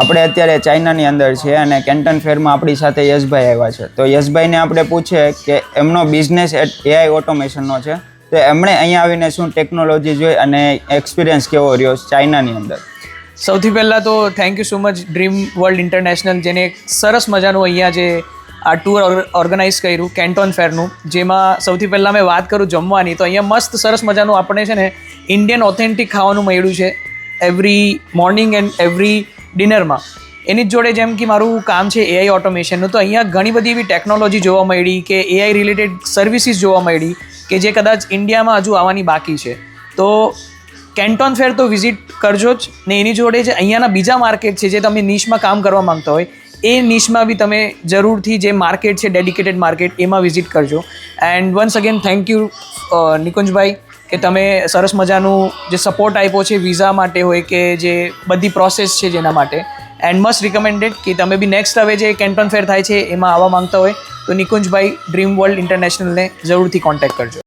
આપણે અત્યારે ચાઇનાની અંદર છે અને કેન્ટન ફેરમાં આપણી સાથે યશભાઈ આવ્યા છે. તો યશભાઈને આપણે પૂછીએ કે એમનો બિઝનેસ એઆઈ ઓટોમેશનનો છે, તો એમણે અહીંયા આવીને શું ટેકનોલોજી જોઈ અને એક્સપિરિયન્સ કેવો રહ્યો ચાઇનાની અંદર. સૌથી પહેલાં તો thank you so much dream world international, જેને એક સરસ મજાનું અહીંયા જે આ ટૂર ઓર્ગેનાઇઝ કર્યું કેન્ટોન ફેરનું, જેમાં સૌથી પહેલાં મેં વાત કરું જમવાની, તો અહીંયા મસ્ત સરસ મજાનું આપણે છે ને ઇન્ડિયન ઓથેન્ટિક ખાવાનું મળ્યું છે એવરી મોર્નિંગ એન્ડ એવરી ડિનરમાં. એની જ જોડે જેમ કે મારું કામ છે એઆઈ ઓટોમેશનનું, તો અહીંયા ઘણી બધી એવી ટેકનોલોજી જોવા મળી કે એઆઈ રિલેટેડ સર્વિસીસ જોવા મળી કે જે કદાચ ઇન્ડિયામાં હજુ આવવાની બાકી છે. તો કેન્ટોન ફેર તો વિઝિટ કરજો જ ને એની જોડે જે અહીંયાના બીજા માર્કેટ છે જે તમે નિશમાં કામ કરવા માંગતા હોય એ નિશમાં બી તમે જરૂરથી જે માર્કેટ છે ડેડિકેટેડ માર્કેટ એમાં વિઝિટ કરજો. And once again thank you Nikunjbhai કે તમે સરસ મજાનું જે સપોર્ટ આપ્યો છે વિઝા માટે હોય કે જે બધી પ્રોસેસ છે જેના માટે. એન્ડ મસ્ટ રિકમેન્ડેડ કે તમે બી નેક્સ્ટ હવે જે કેન્ટોન ફેર થાય છે એમાં આવવા માંગતા હોય તો નિકુંજભાઈ ડ્રીમ વર્લ્ડ ઇન્ટરનેશનલને જરૂરથી કોન્ટેક્ટ કરજો.